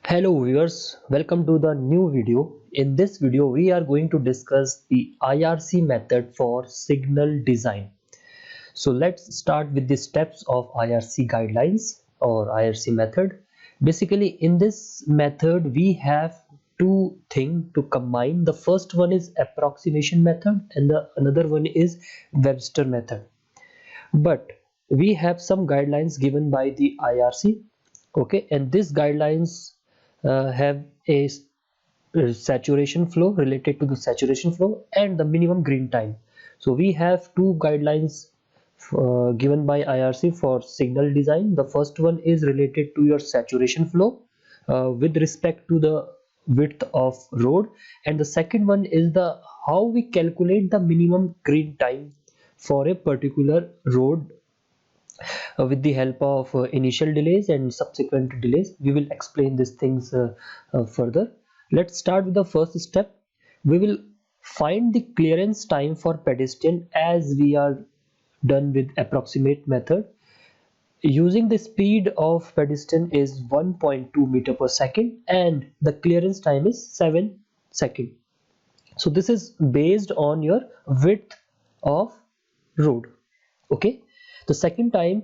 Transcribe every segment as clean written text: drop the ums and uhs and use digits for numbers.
Hello viewers, welcome to the new video. In this video, we are going to discuss the IRC method for signal design. So let's start with the steps of IRC guidelines or IRC method. Basically, in this method, we have two things to combine. The first one is approximation method and the another one is Webster method. But we have some guidelines given by the IRC, okay, and these guidelines have a saturation flow related to the saturation flow and the minimum green time. So we have two guidelines given by IRC for signal design. The first one is related to your saturation flow with respect to the width of road, and the second one is the how we calculate the minimum green time for a particular road with the help of initial delays and subsequent delays. We will explain these things further. Let's start with the first step. We will find the clearance time for pedestrian as we are done with approximate method. Using the speed of pedestrian is 1.2 meter per second and the clearance time is 7 seconds. So this is based on your width of road. Okay. The second time,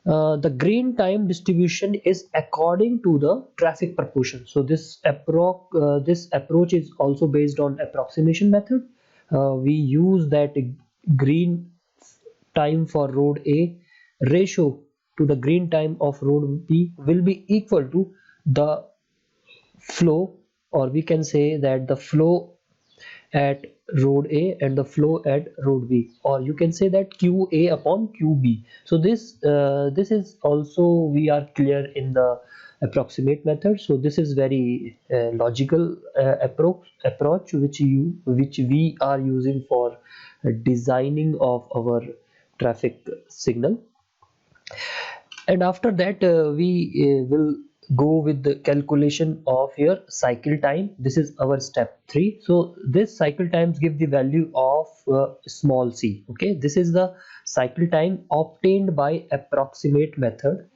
the green time distribution is according to the traffic proportion. So this approach is also based on approximation method. We use that green time for road A ratio to the green time of road B will be equal to the flow, or we can say that the flow at road A and the flow at road B, or you can say that QA upon QB. So this is also we are clear in the approximate method. So this is very logical approach which we are using for designing of our traffic signal. And after that we will go with the calculation of your cycle time. This is our step 3. So this cycle times give the value of small c. Okay, this is the cycle time obtained by approximate method,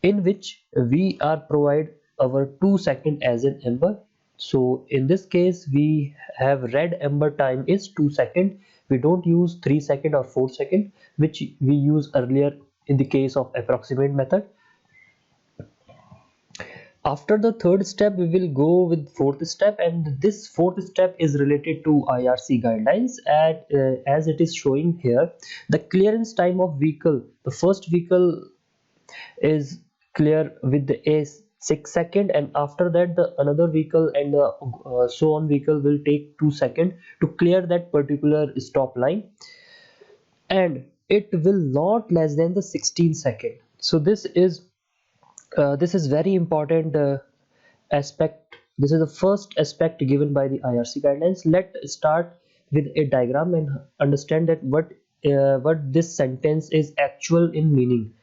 in which we are provide our 2 second as an amber. So in this case we have red amber time is 2 second. We don't use 3 second or 4 second which we use earlier in the case of approximate method. After the third step, we will go with fourth step, and this fourth step is related to IRC guidelines. As it is showing here, the clearance time of vehicle. The first vehicle is clear with the a 6 second, and after that the another vehicle and the so on vehicle will take 2 second to clear that particular stop line, and it will not less than the 16 second. So this is very important aspect. This is the first aspect given by the IRC guidelines. Let's start with a diagram and understand that what this sentence is actual in meaning.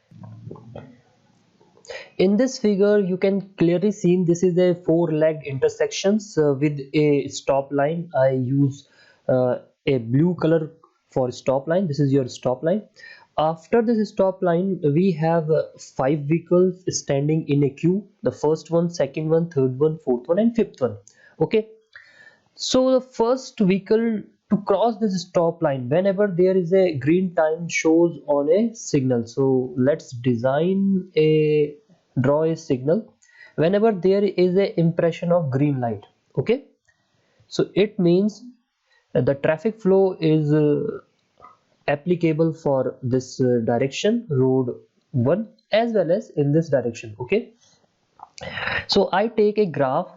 In this figure you can clearly see this is a 4-legged intersections with a stop line. I use a blue color for stop line. This is your stop line. After this stop line we have 5 vehicles standing in a queue. The first one, second one, third one, fourth one and fifth one. Okay, so the first vehicle to cross this stop line, whenever there is a green time shows on a signal. So let's draw a signal whenever there is a impression of green light. Okay, so it means the traffic flow is applicable for this direction, road 1, as well as in this direction. Okay, so I take a graph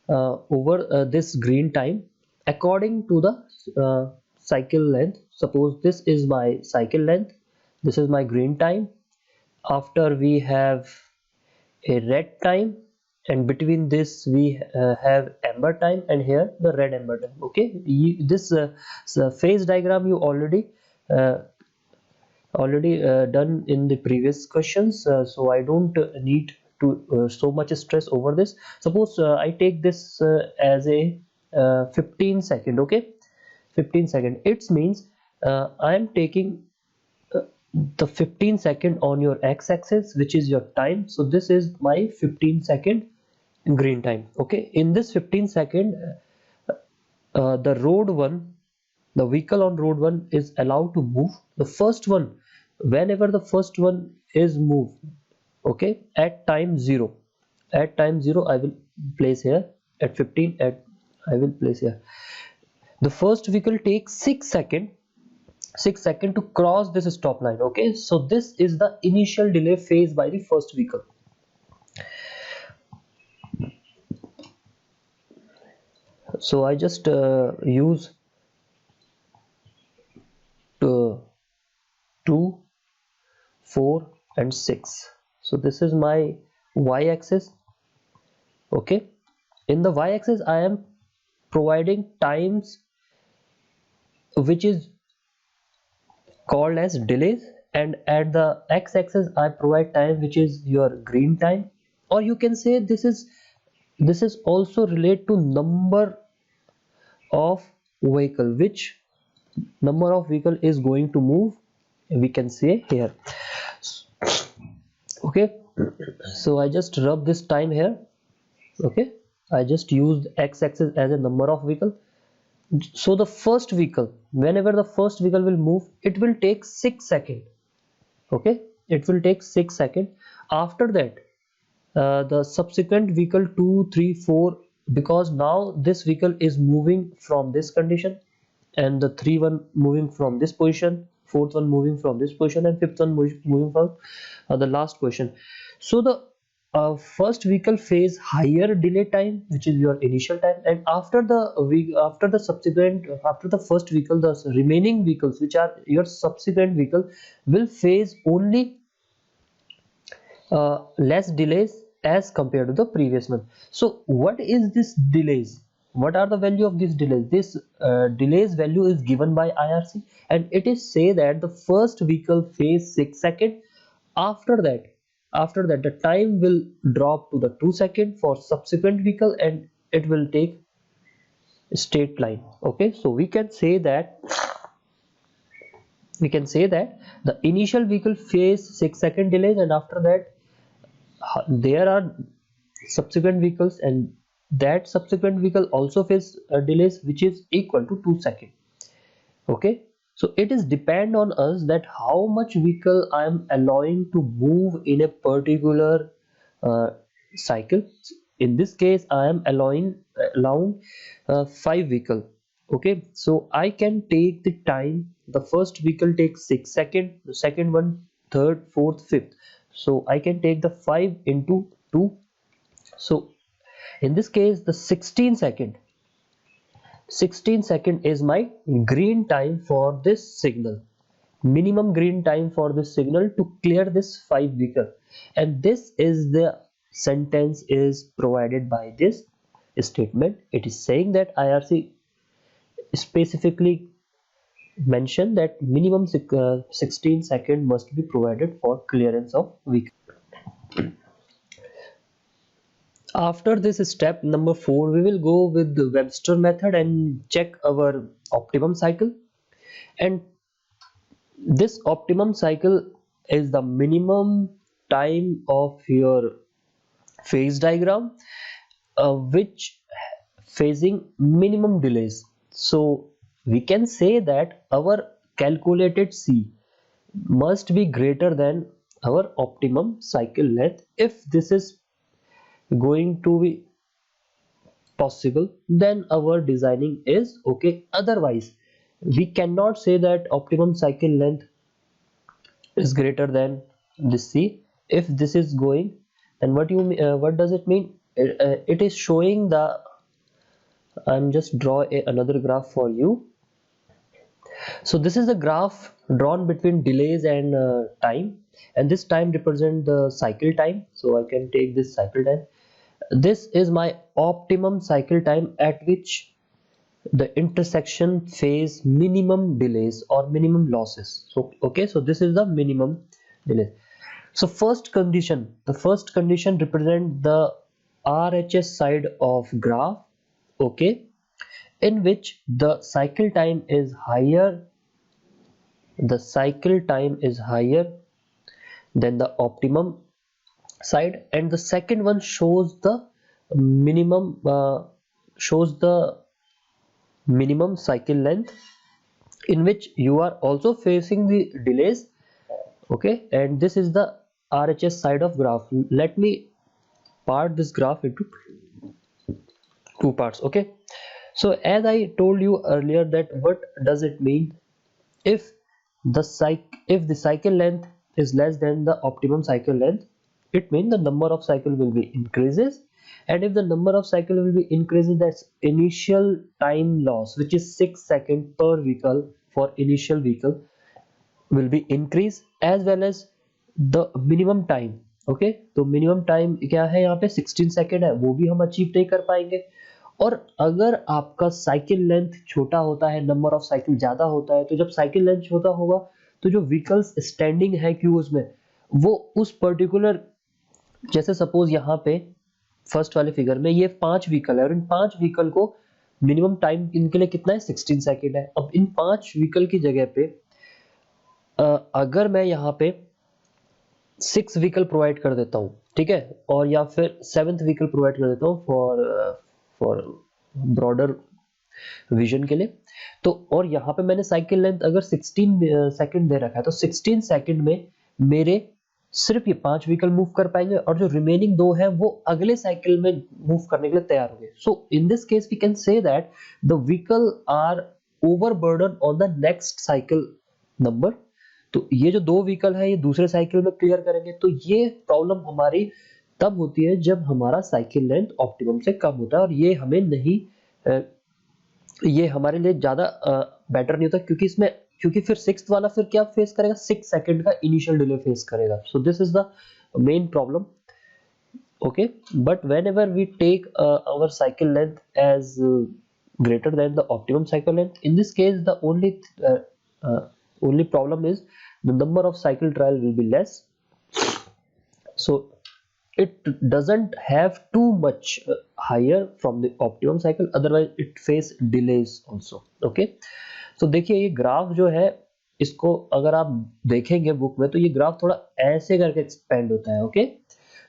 over this green time according to the cycle length. Suppose this is my cycle length, this is my green time. After we have a red time, and between this we have amber time, and here the red amber time. Okay, this phase diagram you already done in the previous questions, so I don't need to so much stress over this. Suppose I take this as a 15 second. Okay, 15 second, it means I am taking the 15 second on your x-axis, which is your time. So this is my 15-second green time. Okay, in this 15-second, the road one, the vehicle on road one is allowed to move. The first one, whenever the first one is moved, okay, at time 0, I will place here at 15, at I will place here. The first vehicle takes 6 second to cross this stop line. Okay, so this is the initial delay faced by the first vehicle. So I just use 2, 4 and 6. So this is my y-axis. Okay, in the y-axis I am providing times which is called as delays, and at the x-axis I provide time which is your green time, or you can say this is also related to number of vehicle, which number of vehicle is going to move, we can say here. Okay, so I just rub this time here. Okay, I just used x-axis as a number of vehicle. So the first vehicle, whenever the first vehicle will move, it will take 6 seconds. Okay, it will take 6 seconds. After that, the subsequent vehicle 2, 3, 4, because now this vehicle is moving from this condition, and the 3 one moving from this position, 4th one moving from this position, and 5th one moving from the last position. So the first vehicle face higher delay time, which is your initial time, and after the subsequent, after the first vehicle, the remaining vehicles, which are your subsequent vehicle, will face only less delays as compared to the previous one. So what is this delays? What are the value of these delays? This delays value is given by IRC, and it is say that the first vehicle face 6 seconds. After that the time will drop to the 2 seconds for subsequent vehicle, and it will take straight line. Okay, so we can say that the initial vehicle face 6 second delays, and after that there are subsequent vehicles, and that subsequent vehicle also face delays which is equal to 2 seconds. Okay, so it is depend on us that how much vehicle I am allowing to move in a particular cycle. In this case I am allowing 5 vehicle. Okay, so I can take the time, the first vehicle takes 6 seconds, the second one, third, fourth, fifth, so I can take the 5 into 2. So in this case the 16 second is my green time for this signal, minimum green time for this signal to clear this 5 vehicle. And this is the sentence is provided by this statement. It is saying that IRC specifically mentioned that minimum 16 second must be provided for clearance of vehicle. After this step number 4, we will go with the Webster method and check our optimum cycle. And this optimum cycle is the minimum time of your phase diagram which facing minimum delays. So we can say that our calculated C must be greater than our optimum cycle length. If this is going to be possible, then our designing is okay. Otherwise we cannot say that optimum cycle length is greater than this C. If this is going, then what does it mean? It is showing the, I'm just draw another graph for you. So this is the graph drawn between delays and time, and this time represent the cycle time. So I can take this cycle time. This is my optimum cycle time at which the intersection face minimum delays or minimum losses. So okay, so this is the minimum delay. So the first condition represent the RHS side of graph, okay, in which the cycle time is higher the cycle time is higher than the optimum side, and the second one shows the minimum cycle length in which you are also facing the delays. Okay, and this is the RHS side of graph. Let me part this graph into two parts. Okay, so as I told you earlier, that what does it mean if the cycle length is less than the optimum cycle length? It means the number of cycle will be increases, and if the number of cycle will be increases, that's initial time loss, which is 6 seconds per vehicle for initial vehicle, will be increase, as well as the minimum time. Okay, तो minimum time क्या है यहाँ पे 16 second है, वो भी हम achieve नहीं कर पाएंगे। और अगर आपका साइकिल लेंथ छोटा होता है, नंबर ऑफ साइकिल ज्यादा होता है, तो जब साइकिल लेंथ छोटा होगा तो जो व्हीकल्स स्टैंडिंग है क्यूज में, वो उस पर्टिकुलर, जैसे सपोज यहाँ पे फर्स्ट वाले फिगर में ये 5 व्हीकल है, और इन 5 व्हीकल को मिनिमम टाइम इनके लिए कितना है, 16 सेकेंड है। अब इन 5 व्हीकल की जगह पे अगर मैं यहाँ पे 6 व्हीकल प्रोवाइड कर देता हूँ, ठीक है, और या फिर 7th व्हीकल प्रोवाइड कर देता हूँ फॉर ब्रॉडर विजन के लिए, तो और यहाँ पे मैंने साइकिल लेंथ अगर 16 सेकंड दे रखा है, तो 16 सेकंड में मेरे सिर्फ ये 5 व्हीकल मूव कर पाएंगे, और जो रिमेनिंग 2 है वो अगले साइकिल में मूव करने के लिए तैयार होंगे। So in this case we can say that the vehicle are overburden on the next cycle number. तो ये जो 2 व्हीकल है ये दूसरे साइकिल में क्लियर करेंगे। तो ये प्रॉब्लम हमारी तब होती है जब हमारा साइकिल लेंथ ऑप्टिमम से कम होता है, और ये हमें नहीं ये हमारे लिए ज्यादा बेटर नहीं होता, क्योंकि फिर 6th वाला फिर क्या फेस करेगा, 6 सेकंड का इनिशियल डिले फेस करेगा। So this is the main problem. Okay, but whenever we take our cycle length as greater than the optimum cycle length, in this case the only problem is the number of cycle trial will be less, so it doesn't have too much higher from the optimum cycle, otherwise it face delays also. Okay, so देखिए ये graph जो है, इसको अगर आप देखेंगे book में, तो ये ग्राफ थोड़ा ऐसे करके एक्सपेंड होता है। Okay,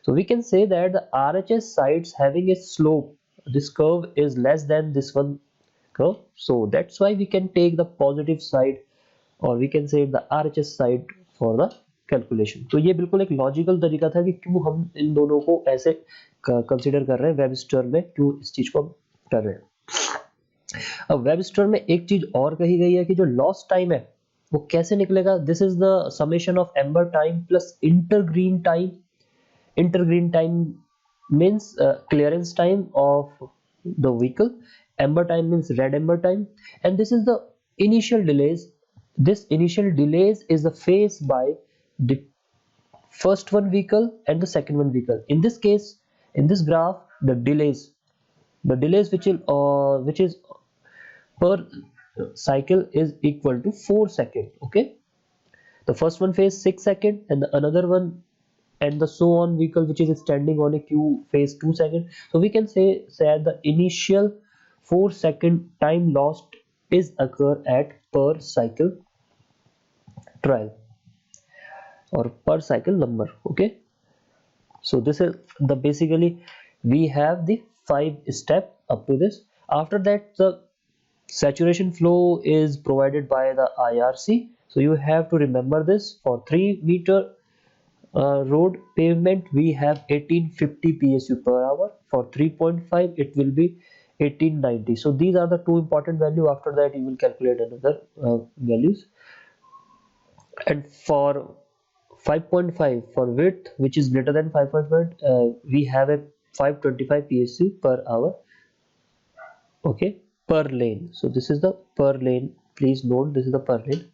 so we can say that the RHS sides having a slope, this curve is less than this one curve, so that's why we can take the positive side, or we can say the RHS side for the calculation. तो ये बिल्कुल एक logical तरीका था कि क्यों हम इन दोनों को ऐसे कंसीडर कर रहे हैं, वेबस्टर में क्यों इस चीज को कर रहे हैं। अब वेबस्टर में एक चीज और कही गई है कि जो लॉस टाइम है वो कैसे निकलेगा, this is the summation of amber time plus intergreen time. Intergreen time means clearance time of the vehicle, amber time means red amber time, and this is the initial delays. This initial delays is the face by the first one vehicle and the second one vehicle. In this case, in this graph, the delays which is per cycle is equal to 4 seconds. Okay, the first one face 6 seconds, and the another one and the so on vehicle which is standing on a queue face 2 seconds. So we can say the initial 4 second time lost is occur at per cycle trial or per cycle number. Okay, so this is the basically we have the 5 step up to this. After that, the saturation flow is provided by the IRC, so you have to remember this. For 3 meter road pavement we have 1850 PSU per hour, for 3.5 it will be 1890. So these are the 2 important value. After that you will calculate another values, and for 5.5 for width which is greater than 5.5 we have a 525 PSU per hour. Okay, per lane. So this is the per lane, please note this is the per lane.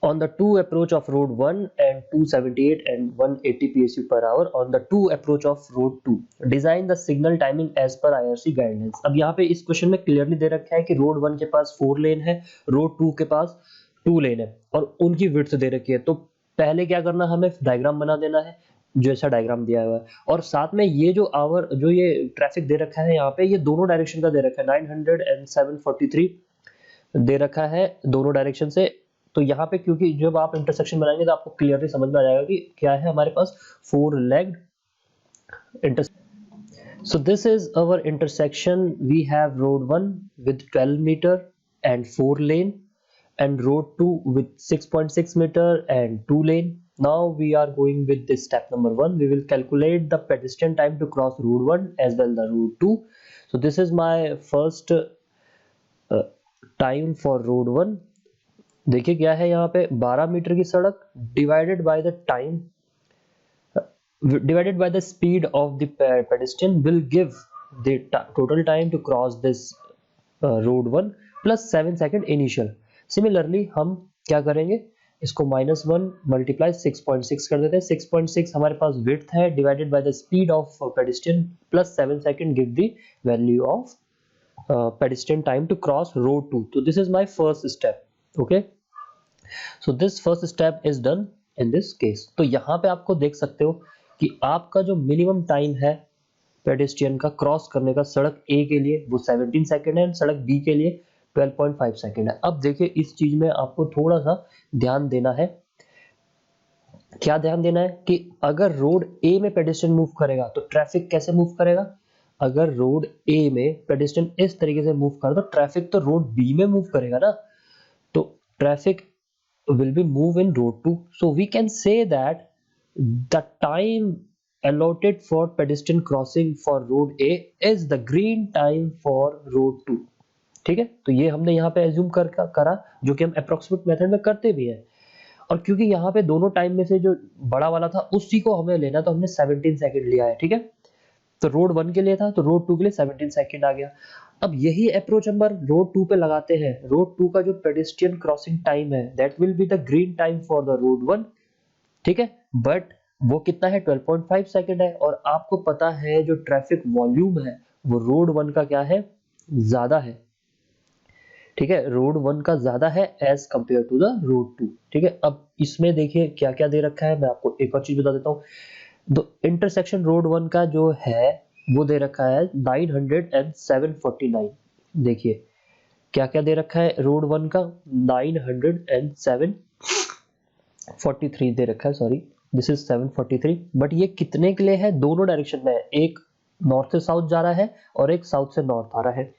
On the 2 approach of road 1 and 278 and 180 PSU per hour on the 2 approach of road 2, design the signal timing as per IRC guidelines. अब यहाँ पे इस question में clearly दे रखा है कि road 1 के पास 4 लेन है, रोड 2 के पास 2 लेन है, और उनकी विड्थ दे रखी है। तो पहले क्या करना, हमें डायग्राम बना देना है जैसा डायग्राम दिया हुआ है, और साथ में ये जो ये ट्रैफिक दे रखा है यहाँ पे, ये दोनों डायरेक्शन का दे रखा है, 900 and 743 दे रखा है दोनों डायरेक्शन से। तो यहाँ पे क्योंकि जब आप इंटरसेक्शन बनाएंगे तो आपको क्लियरली समझ में आ जाएगा कि क्या है हमारे पास 4 legged inter. So this is our intersection. We have road 1 with 12 meter and 4 lane, and road 2 with 6.6 meter and 2 lane. Now we are going with this step number 1. We will calculate the pedestrian time to cross road 1 as well the road 2. So this is my first time for road 1. देखिए क्या है यहाँ पे 12 metre की सड़क divided by the time divided by the speed of the pedestrian will give the total time to cross this road 1 plus 7 second initial. Similarly हम क्या करेंगे, इसको -1 मल्टीप्लाई 6.6 कर देते हैं। 6.6 हमारे पास width है divided by the speed of pedestrian plus 7 second give the value of pedestrian time to cross road 2. So this is my first step. Okay, so this first step is done in this case. तो यहाँ पे आपको देख सकते हो कि आपका जो मिनिमम टाइम है पेडेस्ट्रियन का क्रॉस करने का सड़क ए के लिए वो 17 सेकंड है, सड़क बी के लिए 12.5 सेकंड है। अब देखिए इस चीज में आपको थोड़ा सा ध्यान देना है। क्या ध्यान देना है कि अगर रोड ए में पेडेस्ट्रियन मूव करेगा तो ट्रैफिक कैसे मूव करेगा। अगर रोड ए में पेडेस्ट्रियन इस तरीके से मूव कर तो ट्रैफिक तो रोड बी में मूव करेगा ना, तो traffic will be move in road 2. So we can say that the time allotted for pedestrian crossing for road A is the green time for road 2. ठीक है, तो ये हमने यहाँ पे एज्यूम करा जो कि हम अप्रोक्सीमेट मेथड में करते भी हैं। और क्योंकि यहाँ पे दोनों टाइम में से जो बड़ा वाला था उसी को हमें लेना, तो हमने 17 सेकंड लिया है। ठीक है, तो रोड 1 के लिए था तो रोड 2 के लिए 17 सेकंड आ गया। अब यही अप्रोच हम रोड 2 पे लगाते हैं। रोड 2 का जो पेडेस्ट्रियन क्रॉसिंग टाइम है that will be the green time for the road 1। ठीक है, बट वो कितना है 12.5 सेकंड है, और आपको पता है जो ट्रैफिक वॉल्यूम है वो रोड 1 का क्या है, ज्यादा है। ठीक है, रोड 1 का ज्यादा है as compare to the road 2। ठीक है, अब इसमें देखिए क्या क्या दे रखा है, मैं आपको एक और चीज बता देता हूँ। इंटरसेक्शन रोड 1 का जो है वो दे रखा है 907.49। देखिए क्या क्या दे रखा है रोड 1 का 907.43 दे रखा है, सॉरी दिस इज 743। बट ये कितने के लिए है, दोनों डायरेक्शन में है, एक नॉर्थ से साउथ जा रहा है और एक साउथ से नॉर्थ आ रहा है।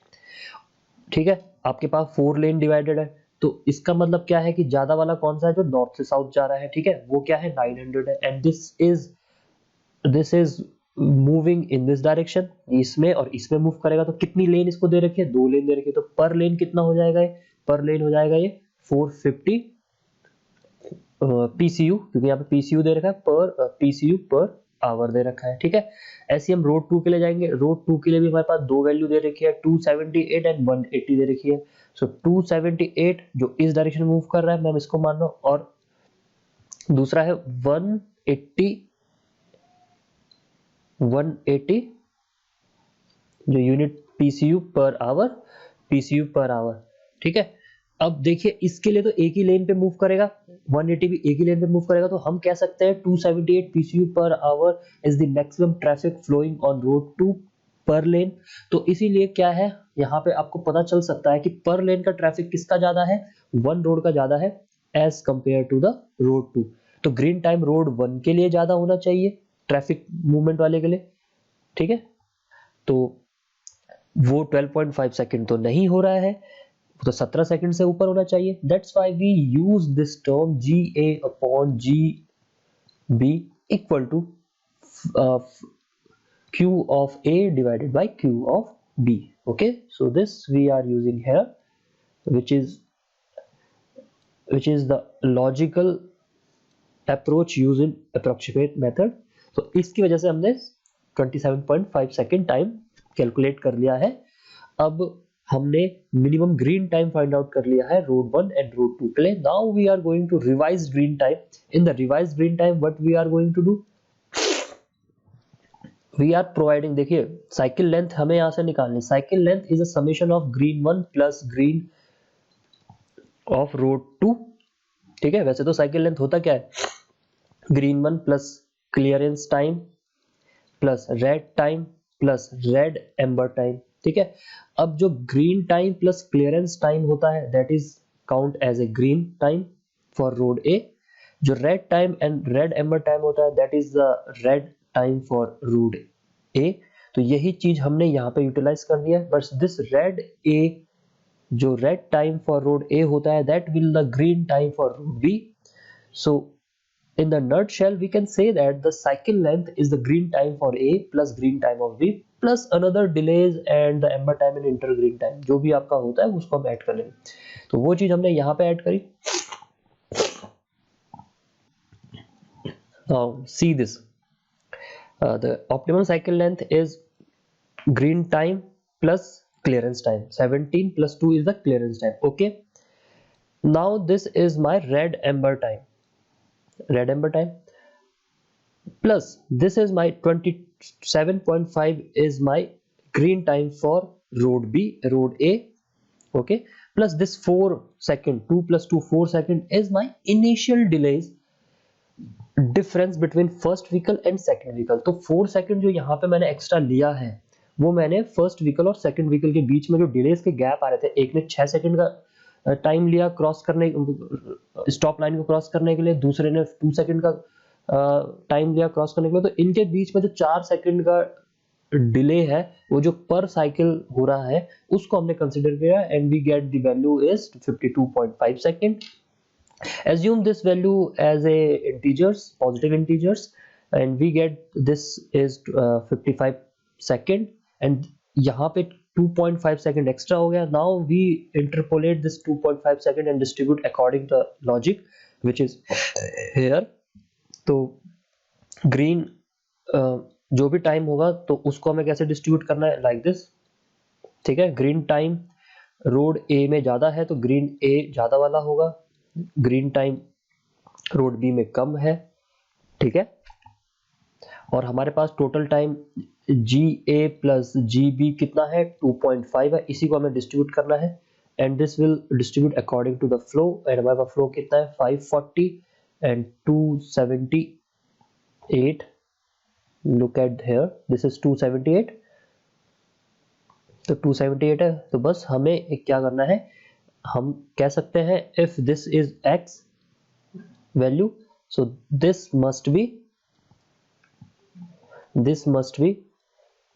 ठीक है, आपके पास 4 लेन डिवाइडेड है, तो इसका मतलब क्या है कि ज्यादा वाला कौन सा है, जो नॉर्थ से साउथ जा रहा है। ठीक है, वो क्या है 900 है, and this is moving in this direction, इसमें और इसमें मूव करेगा। तो कितनी लेन इसको दे रखी है, 2 लेन दे रखी है, तो पर लेन कितना हो जाएगा, पर लेन हो जाएगा ये 450 PCU, क्योंकि यहाँ पे PCU दे रखा है, पर PCU पर आवर दे रखा है। ठीक है, ऐसे हम रोड 2 के लिए जाएंगे। रोड 2 के लिए भी हमारे पास 2 वैल्यू दे रखी है, 278 एंड 180 दे रखी है। सो 278 जो इस डायरेक्शन में मूव कर रहा है, मैं इसको मान रहा हूँ, और दूसरा है 180 जो यूनिट PCU पर आवर। ठीक है, अब देखिए इसके लिए तो एक ही लेन पे मूव करेगा, 180 भी एक ही लेन पे मूव करेगा, तो हम कह सकते हैं 278 PCU per hour is the maximum traffic flowing on road 2 per लेन। तो इसीलिए क्या है, यहाँ पे आपको पता चल सकता है कि पर लेन का ट्रैफिक किसका ज्यादा है, 1 रोड का ज्यादा है as compare to the road 2। तो ग्रीन टाइम रोड 1 के लिए ज्यादा होना चाहिए ट्रैफिक मूवमेंट वाले के लिए। ठीक है, तो वो 12.5 सेकंड तो नहीं हो रहा है, तो 17 सेकंड से ऊपर होना चाहिए। That's why we use this term GA upon GB equal to Q of A divided by Q of B. Okay, so this we are using here, which is the logical approach used in approximate method. तो इसकी वजह से हमने 27.5 second time calculate कर लिया है। अब हमने minimum green time find out कर लिया है रोड 1 एंड रोड 2 के लिए। Now we are going to revise green time. In the revise green time what we are going to do, we are providing, देखिए साइकिल लेंथ हमें यहां से निकालनी। Cycle length is a summation of green 1 plus green of road 2। ठीक है, वैसे तो cycle length होता क्या है, green 1 plus clearance time plus red time plus red amber time. ठीक है। अब जो green time plus clearance time होता है that is count as a green time for road A. जो red time and red amber time होता है that is the red time for road A. तो यही चीज हमने यहाँ पे यूटिलाइज कर दिया है। बट दिस रेड ए, जो red time for road A होता है that will the green time for road B. So in the nutshell we can say that the cycle length is the green time for A plus green time of B plus another delays and the amber time and intergreen time, जो भी आपका होता है उसको हम add कर लेंगे। तो वो चीज हमने यहाँ पे ऐड करी। Now see this, the optimum cycle length is green time plus clearance time, 17 plus 2 is the clearance time, okay। Now this is my red amber time, red amber time plus this is my 27.5 is my green time for road B, road A, okay, plus this 4 second, 2 plus 2 4 second is my initial delays difference between first vehicle and second vehicle। तो 4 second जो यहाँ पे मैंने extra लिया है वो मैंने first vehicle और सेकंड व्हीकल के बीच में जो डिलेस के गैप आ रहे थे, एक ने 6 सेकंड का टाइम लिया क्रॉस करने, स्टॉप लाइन को क्रॉस करने के लिए, दूसरे ने 2 सेकंड का टाइम लिया क्रॉस करने के लिए। तो इनके बीच में जो 4 सेकंड का डिले है वो जो पर साइकिल हो रहा है उसको हमने कंसीडर किया and we get the value is 52.5 second. Assume this value as a integers, positive integers, and we get this is 55 second and यहाँ पे 2.5 second extra हो गया। Now we interpolate this 2.5 second and distribute according to logic which is here। तो green जो भी time होगा तो उसको हमें कैसे डिस्ट्रीब्यूट करना है, लाइक दिस, ठीक है। ग्रीन टाइम रोड ए में ज्यादा है तो ग्रीन ए ज्यादा वाला होगा, ग्रीन टाइम रोड बी में कम है, ठीक है। और हमारे पास टोटल टाइम जी ए प्लस जी बी कितना है 2.5 है, इसी को हमें डिस्ट्रीब्यूट करना है and this will distribute according to the flow and हमारे पास फ्लो कितना है 540 and 278। Look at here this is 278, तो 278 है। तो बस हमें क्या करना है, हम कह सकते हैं if this is x value so this must be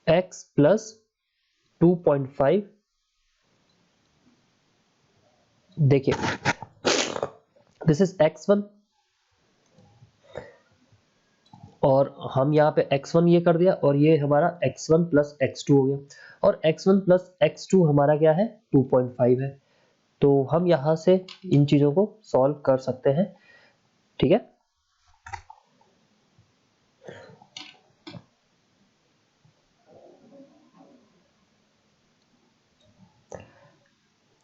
x plus 2.5। देखिए this is x1 और हम यहाँ पे x1 ये कर दिया और ये हमारा x1 प्लस x2 हो गया और x1 प्लस x2 हमारा क्या है 2.5 है। तो हम यहां से इन चीजों को सॉल्व कर सकते हैं, ठीक है।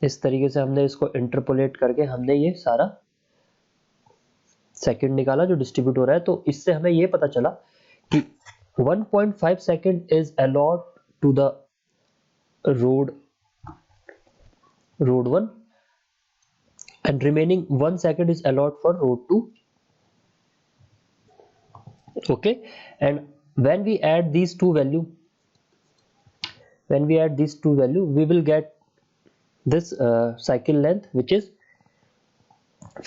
इस तरीके से हमने इसको इंटरपोलेट करके हमने ये सारा सेकंड निकाला जो डिस्ट्रीब्यूट हो रहा है। तो इससे हमें ये पता चला कि 1.5 second is allot to the road 1 and remaining 1 second is allowed for road 2, okay। And when we add these two value we will get this cycle length which is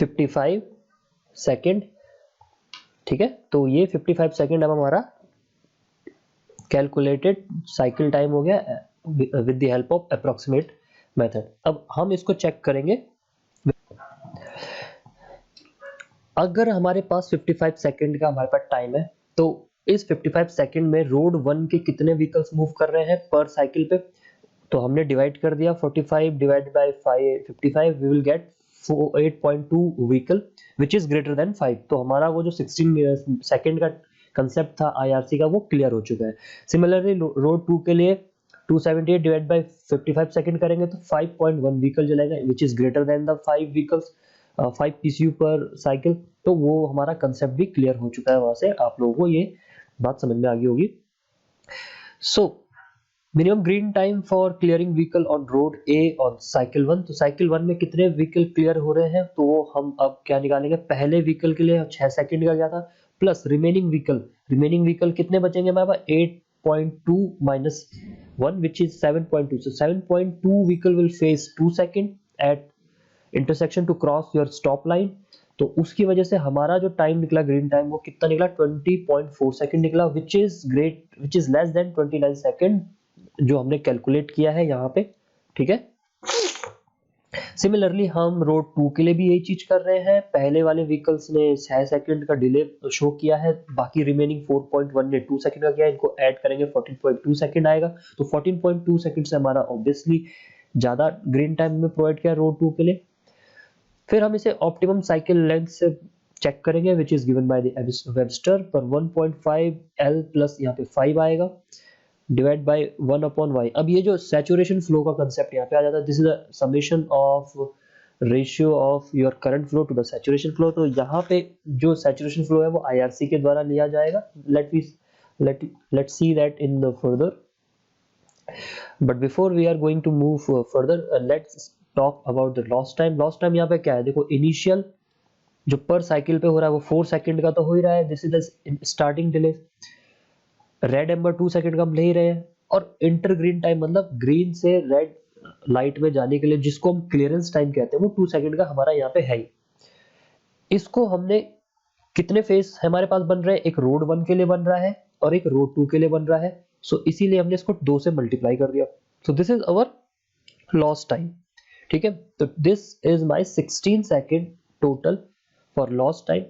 55 second, ठीक है। तो ये 55 second अब हमारा calculated cycle time हो गया with the help of approximate method। अब हम इसको चेक करेंगे। अगर हमारे पास 55 सेकंड का हमारे पास टाइम है तो इस 55 सेकंड में रोड 1 के कितने व्हीकल्स मूव कर रहे हैं पर साइकिल पे, तो हमने डिवाइड कर दिया 45 divide by 55 we will get 8.2 vehicle which is greater than 5। तो हमारा वो जो 16 सेकंड का कंसेप्ट था आईआरसी का वो क्लियर हो चुका है। सिमिलरली रोड 2 के लिए 278 डिवाइड बाय 55 सेकंड करेंगे तो 5.1 व्हीकल चलेगा विच is greater then the 5 vehicles 5 PCU पर साइकिल। तो वो हमारा कंसेप्ट भी क्लियर हो चुका है, वहां से आप लोगों को ये बात समझ में आ गई होगी। So minimum green time for clearing vehicle on road A on cycle 1। तो साइकिल 1 में कितने व्हीकल क्लियर हो रहे हैं तो वो हम अब क्या निकालेंगे, पहले व्हीकल के लिए 6 सेकंड का गया था प्लस रिमेनिंग व्हीकल कितने बचेंगे हमारे पास 8.2 minus 1 which is 7.2. So 7.2 vehicle will face 2 second at intersection to cross your stop line. तो उसकी वजह से हमारा जो टाइम निकला ग्रीन टाइम वो कितना निकला 20.4 सेकंड निकला, which is less than 29 second जो हमने कैलकुलेट किया है यहाँ पे, ठीक है। सिमिलरली हम रोड 2 के लिए भी यही चीज कर रहे हैं। पहले वाले व्हीकल्स ने 6 सेकंड का डिले शो किया है, बाकी रिमेनिंग 4.1 ने 2 सेकंड का किया है, इनको ऐड करेंगे 14.2 सेकंड आएगा। तो 14.2 सेकंड से हमारा ऑब्वियसली ज्यादा ग्रीन टाइम में प्रोवाइड किया रोड 2 के लिए। फिर हम इसे ऑप्टिमम साइकिल लेंथ से चेक करेंगे which is given by the Webster पर 1.5 L प्लस यहाँ पे 5 आएगा डिवाइड बाय 1/y। अब ये जो सैचुरेशन फ्लो का कंसेप्ट यहाँ पे आ जाता है, this is the summation of ratio of your current flow to the saturation flow. तो यहाँ पे जो सैचुरेशन फ्लो है वो IRC के द्वारा लिया जाएगा। let's see that in the further, but before we are going to move further, let's talk about the lost time। lost time यहाँ पे क्या है, देखो इनिशियल जो पर साइकिल पे हो रहा है वो 4 सेकंड का तो हो ही रहा है, this is the starting delay. Red amber 2 second का हम ले ही रहे हैं, और इंटर ग्रीन टाइम मतलब ग्रीन से रेड लाइट में जाने के लिए जिसको हम क्लियरेंस टाइम कहते हैं वो 2 सेकंड का हमारा यहाँ पे है ही। इसको हमने कितने फेस हमारे पास बन रहे हैं, एक रोड 1 के लिए बन रहा है और एक रोड 2 के लिए बन रहा है, सो इसीलिए हमने इसको 2 से मल्टीप्लाई कर दिया। So this is our lost time, ठीक है। तो this is my 16 second total for lost time.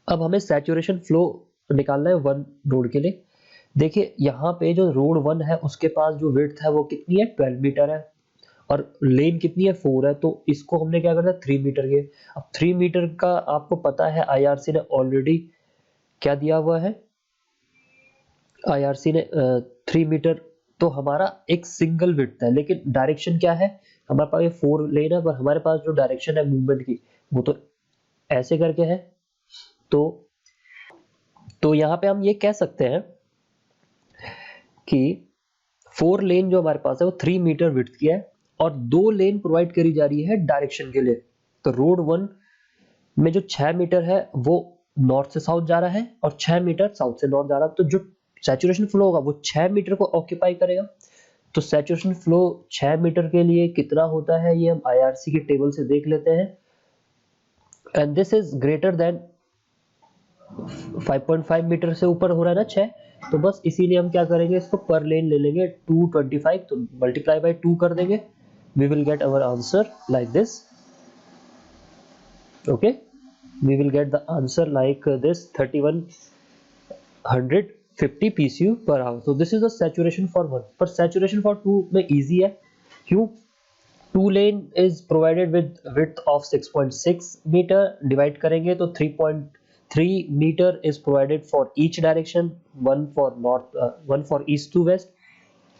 अब हमें सैचुरेशन फ्लो निकालना है 1 रोड के लिए। देखिए यहाँ पे जो रोड 1 है उसके पास जो विड्थ है वो कितनी है 12 मीटर है, और लेन कितनी है 4 है, तो इसको हमने क्या करना है 3 मीटर के। अब 3 मीटर का आपको पता है IRC ने ऑलरेडी क्या दिया हुआ है, IRC ने 3 मीटर, तो हमारा एक सिंगल विड्थ है, लेकिन डायरेक्शन क्या है, हमारे पास ये 4 लेन है पर हमारे पास जो डायरेक्शन है मूवमेंट की वो तो ऐसे करके है। तो यहाँ पे हम ये कह सकते हैं कि 4 लेन जो हमारे पास है वो 3 मीटर विड्थ की है और 2 लेन प्रोवाइड करी जा रही है डायरेक्शन के लिए। तो रोड 1 में जो 6 मीटर है वो नॉर्थ से साउथ जा रहा है और 6 मीटर साउथ से नॉर्थ जा रहा है, तो जो सैचुरेशन फ्लो होगा वो 6 मीटर को ऑक्यूपाई करेगा। तो सैचुरेशन फ्लो 6 मीटर के लिए कितना होता है ये हम IRC के टेबल से देख लेते हैं, and this is greater than 5.5 meter से ऊपर हो रहा है ना 6, तो बस इसीलिए हम क्या करेंगे इसको पर लेन ले लेंगे 225, तो मल्टीप्लाई बाय 2 कर देंगे, we will get our answer like this. Okay, we will get the answer like this 3150 PCU per hour. तो this is the saturation for 1, per saturation for 2 में इजी है, क्यों, 2 lane is provided with width of 6.6 meter, divide करेंगे तो 3.3 meter is provided for each direction, one for north, one for east to west,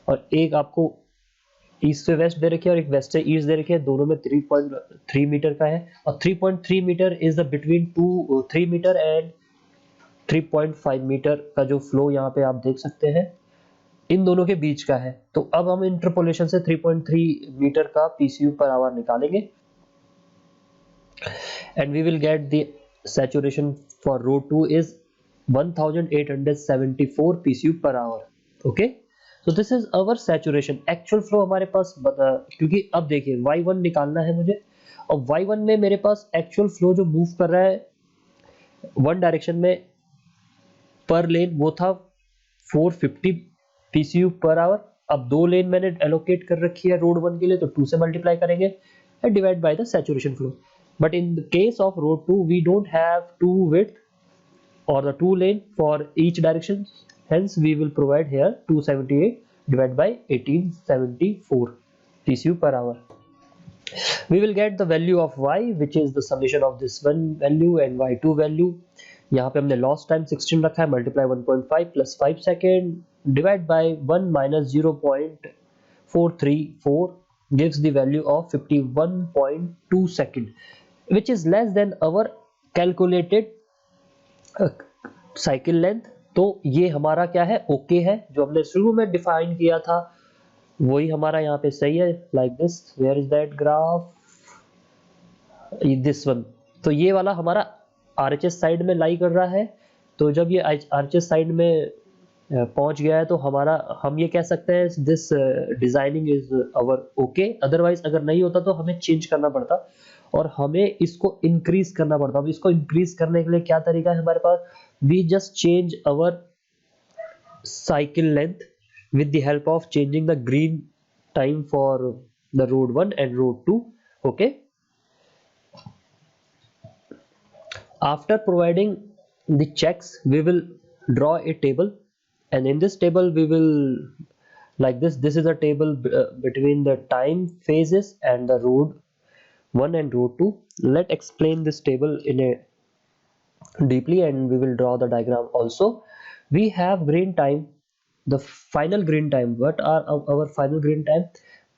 और एक आपको east से waste दे रखी है और एक वेस्ट से ईस्ट दे रखी है, दोनों में 3.3 मीटर का है, और 3.3 meter is the between 3 meter and 3.5 meter का जो फ्लो यहाँ पे आप देख सकते हैं इन दोनों के बीच का है। तो अब हम इंटरपोलेशन से 3.3 मीटर का PCU पर आवर निकालेंगे, and we will get the saturation for road 2 is 1874 PCU per hour। okay, so this is our saturation। actual flow हमारे पास क्योंकि अब देखिए y1 निकालना है मुझे, और y1 में मेरे पास actual flow जो मूव कर रहा है वन डायरेक्शन में पर लेन वो था 450 PCU पर आवर। अब 2 लेन मैंने एलोकेट कर रखी है रोड 1 के लिए, तो 2 से मल्टीप्लाई करेंगे and divide by the saturation flow. But in the case of road 2, we don't have 2 width or the 2 lane for each direction. Hence, we will provide here 278 divided by 1874 PCU per hour. We will get the value of y, which is the summation of this one value and y2 value. यहाँ पे हमने lost time 16 रखा है, multiply 1.5 plus 5 second divide by 1 minus 0.434 gives the value of 51.2 second, which is less than our calculated cycle length। तो ये हमारा क्या है, ओके है, जो हमने शुरू में डिफाइन किया था वही हमारा यहाँ पे सही है, like this. Where is that graph, this one. तो ये वाला हमारा RHS साइड में लाई कर रहा है, तो जब ये RHS साइड में पहुंच गया है तो हमारा हम ये कह सकते हैं this designing is our okay. Otherwise अगर नहीं होता तो हमें चेंज करना पड़ता और हमें इसको इंक्रीज करना पड़ता। अब इसको इंक्रीज करने के लिए क्या तरीका है हमारे पास, we just change our cycle length with the help of changing the green time for the road 1 and road 2. Okay, after providing the checks we will draw a table, and in this table we will, like this is a table between the time phases and the road 1 and road 2. Let's explain this table in a deeply and we will draw the diagram also. We have green time, the final green time. What are our final green time?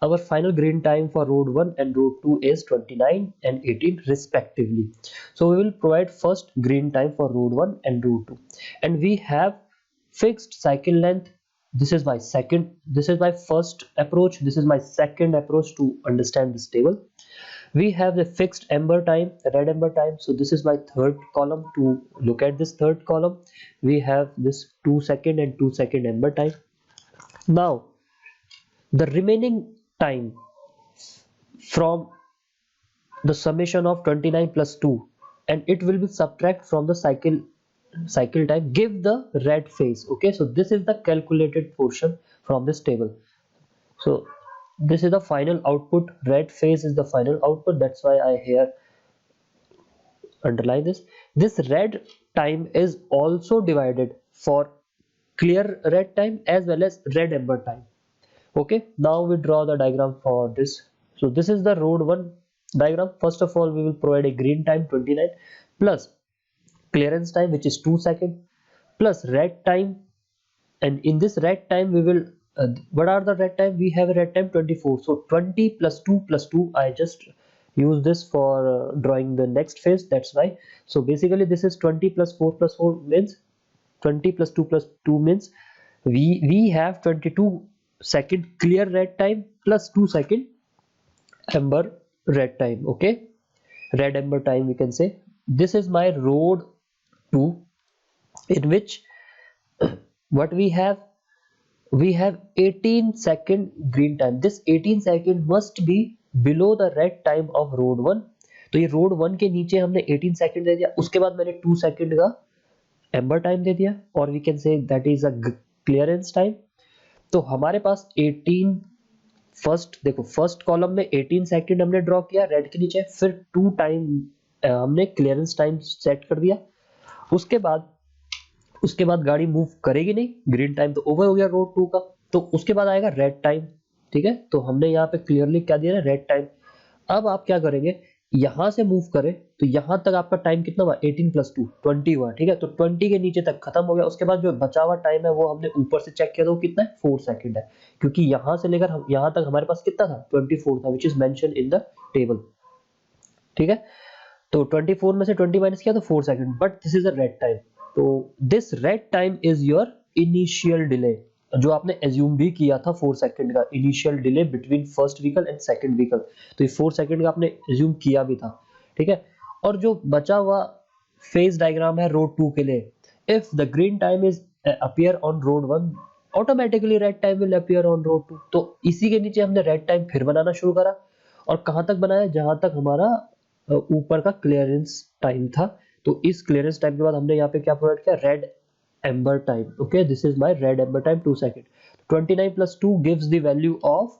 Our final green time for road 1 and road 2 is 29 and 18 respectively. So we will provide first green time for road 1 and road 2, and we have fixed cycle length. This is my first approach, this is my second approach to understand this table. We have the fixed ember time, red ember time. So this is my third column. To look at this third column, we have this 2 second and 2 second ember time. Now the remaining time from the summation of 29 plus 2, and it will be subtract from the cycle time, give the red phase. Okay, so this is the calculated portion from this table. So this is the final output, red phase is the final output. That's why I here underline this red time is also divided for clear red time as well as red ember time. Okay, now we draw the diagram for this. So this is the road 1 diagram. First of all, we will provide a green time 29 plus clearance time, which is 2 seconds, plus red time. And in this red time we will what are the red time? We have a red time 24. So 20 plus 2 plus 2, I just use this for drawing the next phase. That's why. So basically this is 20 plus 4 plus 4 means 20 plus 2 plus 2 means we have 22-second clear red time plus 2-second ember red time. Okay, red ember time we can say. This is my road 2, in which what we have 18-second green time. This 18 second must be below the red time of road 1. तो ये road 1 के नीचे हमने 18 second दे दिया, उसके बाद मैंने 2 second का एम्बर टाइम दे दिया, और we can say that is a clearance time. तो हमारे पास 18 फर्स्ट, देखो फर्स्ट कॉलम में 18 सेकंड हमने ड्रॉ किया रेड के नीचे, फिर 2 टाइम हमने क्लियरेंस टाइम सेट कर दिया. उसके बाद गाड़ी मूव करेगी नहीं, ग्रीन टाइम तो ओवर हो गया रोड 2 का, तो उसके बाद आएगा रेड टाइम. ठीक है, तो हमने यहाँ पे क्लियरली क्या दिया है, रेड टाइम. अब आप क्या करेंगे, यहां से मूव करें तो यहां तक आपका टाइम कितना हुआ, 18 प्लस 2 20 हुआ. ठीक है, तो 20 के नीचे तक खत्म हो गया. उसके बाद जो बचा हुआ टाइम है वो हमने ऊपर से चेक किया, तो कितना है, 4 सेकंड है, क्योंकि यहां से लेकर यहां तक हमारे पास कितना था, 24 था, which is mention in the table. ठीक है, तो 24 में से 20 माइनस किया तो 4 second, but this is a red time. तो this red time is your initial delay, जो आपने एज्यूम भी किया था 4 सेकंड का initial delay between first vehicle and second vehicle. तो ये 4 सेकंड का आपने एज्यूम किया भी था. ठीक है, और जो बचा हुआ फेज डायग्राम है रोड 2 के लिए, if the green time is appear on road 1, automatically red time will appear on road 2. तो इसी के नीचे हमने रेड टाइम फिर बनाना शुरू करा, और कहां तक बनाया, जहां तक हमारा ऊपर का क्लियरेंस टाइम था. तो इस क्लियरेंस टाइम के बाद हमने यहाँ पे क्या प्रोवाइड किया, red amber time. Okay, this is my red amber time 2 second. 29 plus 2 gives the value of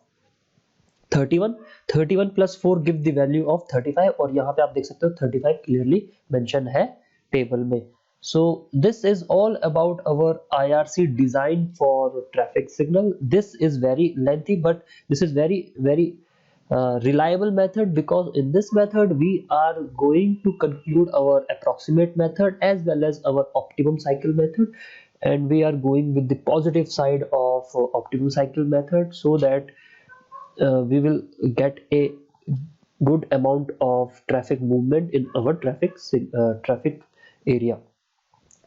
31. 31 plus 4 give the value of 35, और यहाँ पे आप देख सकते हो 35 क्लियरली मेंशन है टेबल में. So this is all about our IRC design for traffic signal. This is very lengthy, but this is very reliable method, because in this method we are going to conclude our approximate method as well as our optimum cycle method, and we are going with the positive side of optimum cycle method, so that we will get a good amount of traffic movement in our traffic area.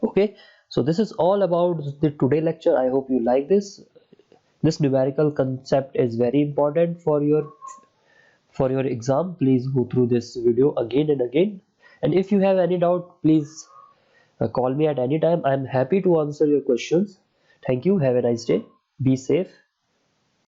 Okay, so this is all about the today lecture. I hope you like this. This numerical concept is very important for your exam. Please go through this video again and again, and if you have any doubt, please call me at any time. I am happy to answer your questions. Thank you. Have a nice day. Be safe.